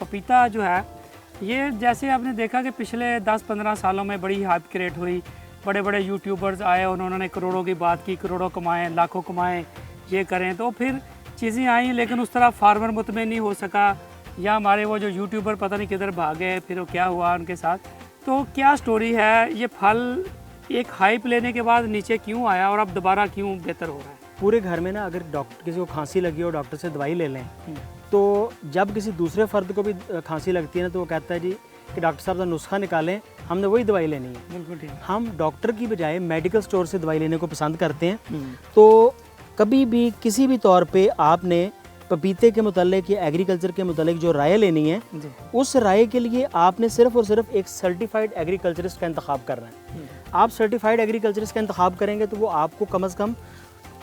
पपीता जो है ये जैसे आपने देखा कि पिछले 10-15 सालों में बड़ी हाइप क्रिएट हुई, बड़े बड़े यूट्यूबर्स आए और उन्होंने करोड़ों की बात की, करोड़ों कमाएं, लाखों कमाएं, ये करें, तो फिर चीज़ें आई लेकिन उस तरह फार्मर मुतमईन नहीं हो सका, या हमारे वो जो यूट्यूबर पता नहीं किधर भागे, फिर वो क्या हुआ उनके साथ। तो क्या स्टोरी है, ये फल एक हाइप लेने के बाद नीचे क्यों आया और अब दोबारा क्यों बेहतर हो रहा है? पूरे घर में ना अगर डॉक्टर किसी को खांसी लगी हो, डॉक्टर से दवाई ले लें, तो जब किसी दूसरे फर्द को भी खांसी लगती है ना, तो वो कहता है जी कि डॉक्टर साहब का नुस्खा निकालें, हमने वही दवाई लेनी है। बिल्कुल ठीक। हम डॉक्टर की बजाय मेडिकल स्टोर से दवाई लेने को पसंद करते हैं। तो कभी भी किसी भी तौर पे आपने पपीते के मुतालिक या एग्रीकल्चर के मुतालिक जो राय लेनी है, उस राय के लिए आपने सिर्फ और सिर्फ एक सर्टिफाइड एग्रीकल्चरिस्ट का इंतखाब करना है। आप सर्टिफाइड एग्रीकल्चरिस्ट का इंतखाब करेंगे तो वो आपको कम से कम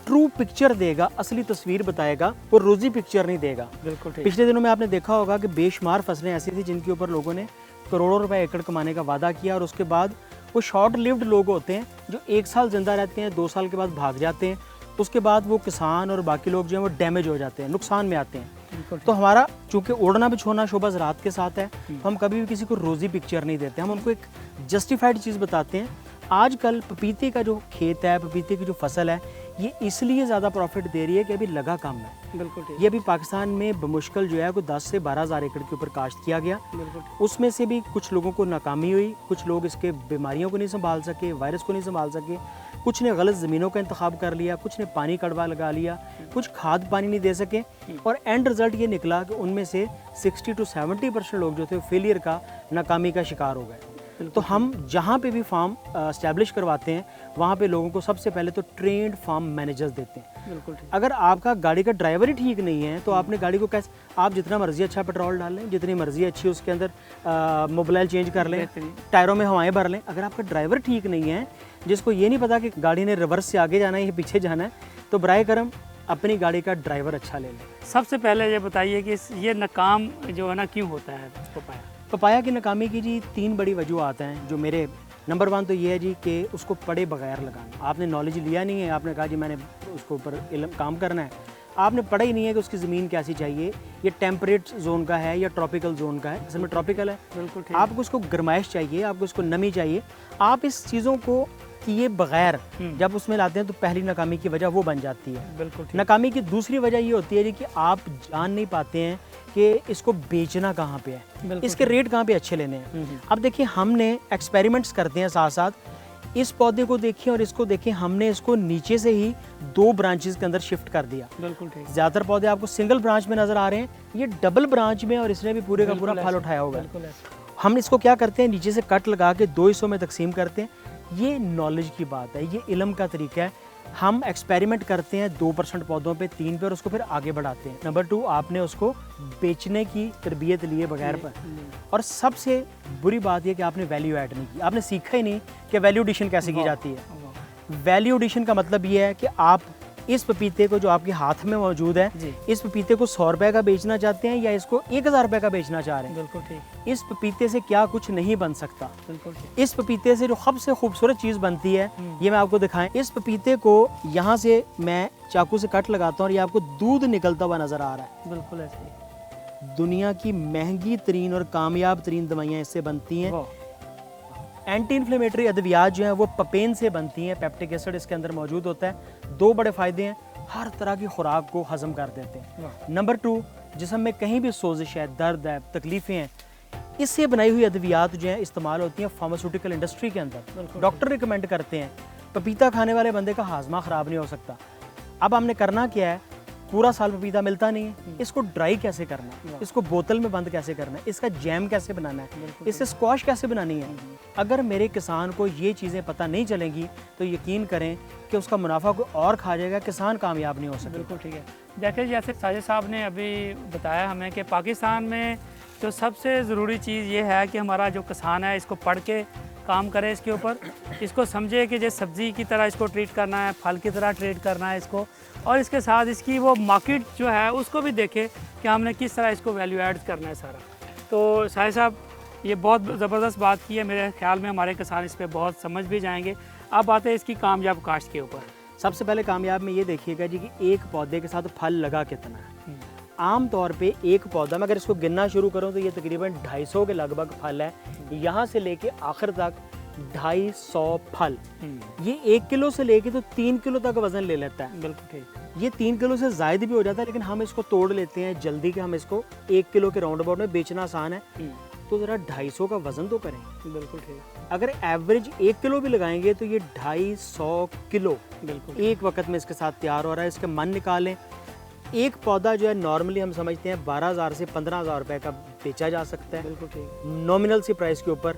ट्रू पिक्चर देगा, असली तस्वीर बताएगा, और रोजी पिक्चर नहीं देगा। बिल्कुल ठीक। पिछले दिनों में आपने देखा होगा कि बेशुमार फसलें ऐसी थी जिनके ऊपर लोगों ने करोड़ों रुपए एकड़ कमाने का वादा किया, और उसके बाद वो शॉर्ट लिव्ड लोग होते हैं जो 1 साल जिंदा रहते हैं, 2 साल के बाद भाग जाते हैं। उसके बाद वो किसान और बाकी लोग जो हैं वो डैमेज हो जाते हैं, नुकसान में आते हैं। तो हमारा चूँकि उड़ना बिछोना शोबा ज़राअत के साथ है, तो हम कभी भी किसी को रोज़ी पिक्चर नहीं देते, हम उनको एक जस्टिफाइड चीज़ बताते हैं। आजकल पपीते का जो खेत है, पपीते की जो फसल है, ये इसलिए ज़्यादा प्रॉफिट दे रही है कि अभी लगा कम है। बिल्कुल ठीक। ये अभी पाकिस्तान में बमुश्किल जो है कोई 10 से 12 हज़ार एकड़ के ऊपर काश्त किया गया। उसमें से भी कुछ लोगों को नाकामी हुई, कुछ लोग इसके बीमारियों को नहीं संभाल सके, वायरस को नहीं संभाल सके, कुछ ने गलत ज़मीनों का इंतखाब कर लिया, कुछ ने पानी कड़वा लगा लिया, कुछ खाद पानी नहीं दे सके, और एंड रिज़ल्ट ये निकला कि उनमें से 60 to 70% लोग जो थे फेलियर का, नाकामी का शिकार हो गए। तो हम जहाँ पे भी फार्म एस्टैब्लिश करवाते हैं, वहाँ पे लोगों को सबसे पहले तो ट्रेंड फार्म मैनेजर्स देते हैं। बिल्कुल ठीक। अगर आपका गाड़ी का ड्राइवर ही ठीक नहीं है तो आपने गाड़ी को कैसे, आप जितना मर्जी अच्छा पेट्रोल डाल लें, जितनी मर्जी अच्छी उसके अंदर मोबिलाइल चेंज कर लें, टायरों में हवाएं भर लें, अगर आपका ड्राइवर ठीक नहीं है, जिसको ये नहीं पता कि गाड़ी ने रिवर्स से आगे जाना है या पीछे जाना है, तो बराए करम अपनी गाड़ी का ड्राइवर अच्छा ले लें। सबसे पहले ये बताइए कि ये नाकाम जो है ना क्यों होता है पपाया? पपाया की नाकामी की जी 3 बड़ी वजूहत हैं जो मेरे, नंबर 1 तो ये है जी कि उसको पढ़े बगैर लगाना। आपने नॉलेज लिया नहीं है, आपने कहा जी मैंने उसके ऊपर इल्म काम करना है, आपने पढ़ा ही नहीं है कि उसकी ज़मीन कैसी चाहिए, ये टेम्परेट जोन का है या ट्रॉपिकल जोन का है। असल में ट्रॉपिकल है। बिल्कुल ठीक। आपको उसको गर्माइश चाहिए, आपको उसको नमी चाहिए। आप इस चीज़ों को किए बगैर जब उसमें लाते हैं तो पहली नाकामी की वजह वो बन जाती है। बिल्कुल ठीक। नाकामी की दूसरी वजह ये होती है जी कि आप जान नहीं पाते हैं कि इसको बेचना कहाँ पे है, इसके रेट कहाँ पे अच्छे लेने हैं। अब देखिए, हमने एक्सपेरिमेंट्स करते हैं साथ साथ, इस पौधे को देखिए और इसको देखिए, हमने इसको नीचे से ही 2 ब्रांचेस के अंदर शिफ्ट कर दिया। बिल्कुल ठीक। ज़्यादातर पौधे आपको सिंगल ब्रांच में नज़र आ रहे हैं, ये डबल ब्रांच में, और इसने भी पूरे का पूरा फल उठाया होगा। हम इसको क्या करते हैं, नीचे से कट लगा के 2 हिस्सों में तकसीम करते हैं। ये नॉलेज की बात है, ये इल्म का तरीका है। हम एक्सपेरिमेंट करते हैं 2% पौधों पे, 3 पे, और उसको फिर आगे बढ़ाते हैं। नंबर 2, आपने उसको बेचने की तरबियत लिए बगैर पर। और सबसे बुरी बात यह कि आपने वैल्यू ऐड नहीं की, आपने सीखा ही नहीं कि वैल्यू एडिशन कैसे की जाती है। वैल्यू एडिशन का मतलब ये है कि आप इस पपीते को जो आपके हाथ में मौजूद है, इस पपीते को 100 रुपए का बेचना चाहते हैं या इसको 1000 रुपए का बेचना चाह रहे हैं। बिल्कुल ठीक। इस पपीते से क्या कुछ नहीं बन सकता। बिल्कुल ठीक। इस पपीते से जो सबसे खूबसूरत चीज़ बनती है, ये मैं आपको दिखाएं। इस पपीते को यहाँ से मैं चाकू से कट लगाता हूँ और ये आपको दूध निकलता हुआ नजर आ रहा है। बिल्कुल ऐसे। दुनिया की महंगी तरीन और कामयाब तरीन दवाइयाँ इससे बनती हैं। एंटी इन्फ्लेमेटरी अद्वियात जो हैं वो पपेन से बनती हैं, पेप्टिक एसिड इसके अंदर मौजूद होता है। 2 बड़े फ़ायदे हैं, हर तरह की खुराक को हजम कर देते हैं। नंबर 2, जिस्म में कहीं भी सोजिश है, दर्द है, तकलीफ़ें हैं, इससे बनाई हुई अद्वियात जो हैं इस्तेमाल होती हैं फार्मास्यूटिकल इंडस्ट्री के अंदर। डॉक्टर रिकमेंड करते हैं, पपीता खाने वाले बंदे का हाजमा ख़राब नहीं हो सकता। अब हमने करना क्या है, पूरा साल पपीता मिलता नहीं है, इसको ड्राई कैसे करना है, इसको बोतल में बंद कैसे करना है, इसका जैम कैसे बनाना है, इससे स्क्वाश कैसे बनानी है। अगर मेरे किसान को ये चीज़ें पता नहीं चलेंगी तो यकीन करें कि उसका मुनाफा कोई और खा जाएगा, किसान कामयाब नहीं हो सकता। बिल्कुल ठीक है। देखिए, जैसे साजिद साहब ने अभी बताया हमें कि पाकिस्तान में जो सबसे ज़रूरी चीज़ ये है कि हमारा जो किसान है इसको पढ़ के काम करे, इसके ऊपर इसको समझे कि जैसे सब्ज़ी की तरह इसको ट्रीट करना है, फल की तरह ट्रीट करना है इसको, और इसके साथ इसकी वो मार्केट जो है उसको भी देखे कि हमने किस तरह इसको वैल्यू ऐड करना है सारा। तो साहिद साहब, ये बहुत ज़बरदस्त बात की है, मेरे ख्याल में हमारे किसान इस पर बहुत समझ भी जाएंगे। अब आते हैं इसकी कामयाब काश्त के ऊपर। सबसे पहले कामयाब में ये देखिएगा जी कि एक पौधे के साथ फल लगा कितना है। आम तौर पे एक पौधा में अगर इसको गिनना शुरू करूं तो ये तकरीबन 250 के लगभग फल है, यहाँ से लेके आखिर तक 250 फल। ये 1 किलो से लेके तो 3 किलो तक वजन ले लेता है। बिल्कुल ठीक। ये 3 किलो से ज़ायद भी हो जाता है, लेकिन हम इसको तोड़ लेते हैं जल्दी कि हम इसको 1 किलो के राउंड अबाउट में बेचना आसान है, तो ज़रा 250 का वजन तो करें। बिल्कुल ठीक। अगर एवरेज 1 किलो भी लगाएंगे तो ये 250 किलो बिल्कुल एक वक्त में इसके साथ तैयार हो रहा है। इसके मन निकालें, एक पौधा जो है नॉर्मली हम समझते हैं 12,000 से 15,000 रुपए का बेचा जा सकता है, बिल्कुल ठीक। नॉमिनल सी प्राइस के ऊपर।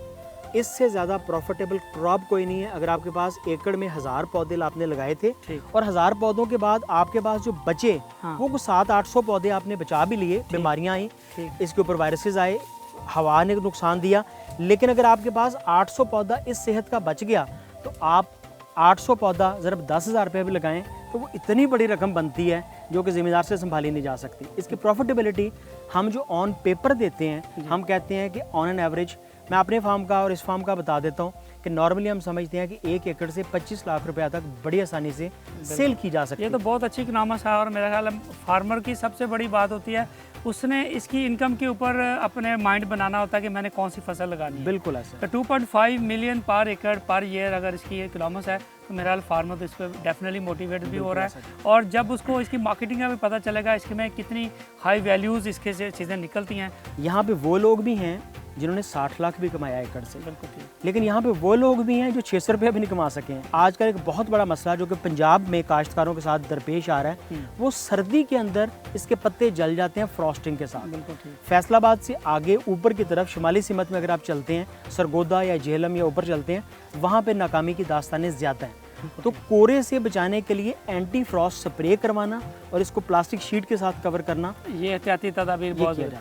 इससे ज़्यादा प्रॉफिटेबल क्रॉप कोई नहीं है। अगर आपके पास एकड़ में 1000 पौधे आपने लगाए थे ठीक। और 1000 पौधों के बाद आपके पास जो बचे हाँ। वो 700-800 पौधे आपने बचा भी लिए, बीमारियां आई, ठीक। इसके ऊपर वायरसेस आए, हवा ने नुकसान दिया, लेकिन अगर आपके पास 800 पौधा इस सेहत का बच गया तो आप 800 पौधा ज़रा 10,000 रुपये भी लगाएं तो वो इतनी बड़ी रकम बनती है जो कि ज़िम्मेदार से संभाली नहीं जा सकती। इसकी प्रॉफिटेबिलिटी हम जो ऑन पेपर देते हैं, हम कहते हैं कि ऑन एन एवरेज, मैं अपने फार्म का और इस फार्म का बता देता हूँ कि नॉर्मली हम समझते हैं कि 1 एकड़ से 25 लाख रुपया तक बड़ी आसानी से सेल की जा सकती ये है। तो बहुत अच्छी इकनॉमिक्स है, और मेरा ख्याल है फार्मर की सबसे बड़ी बात होती है उसने इसकी इनकम के ऊपर अपने माइंड बनाना होता है कि मैंने कौन सी फसल लगानी है। बिल्कुल ऐसा। तो 2.5 मिलियन पर एकड़ पर ईयर अगर इसकी इकनॉमिक्स है तो मेरा ख्याल फार्मर तो इस पर डेफिनेटली मोटिवेट भी हो रहा है, और जब उसको इसकी मार्केटिंग का भी पता चलेगा इसके में कितनी हाई वैल्यूज़ इसके से चीज़ें निकलती हैं। यहाँ पे वो लोग भी हैं जिन्होंने 60 लाख भी कमाया एकड़ से, बिल्कुल ठीक। लेकिन यहाँ पे वो लोग भी हैं जो 600 रुपये भी नहीं कमा सके हैं। आजकल एक बहुत बड़ा मसला जो कि पंजाब में काश्तकारों के साथ दरपेश आ रहा है, वो सर्दी के अंदर इसके पत्ते जल जाते हैं फ्रॉस्टिंग के साथ। बिल्कुल ठीक। फैसलाबाद से आगे ऊपर की तरफ शुमाली सिमत में अगर आप चलते हैं, सरगोदा या झेलम या ऊपर चलते हैं, वहाँ पे नाकामी की दास्तानें ज़्यादा हैं। तो कोरे से बचाने के लिए एंटी फ्रॉस्ट स्प्रे करवाना और इसको प्लास्टिक शीट के साथ कवर करना, ये एहतियाती तदाबीर बहुत किया ज़रूरी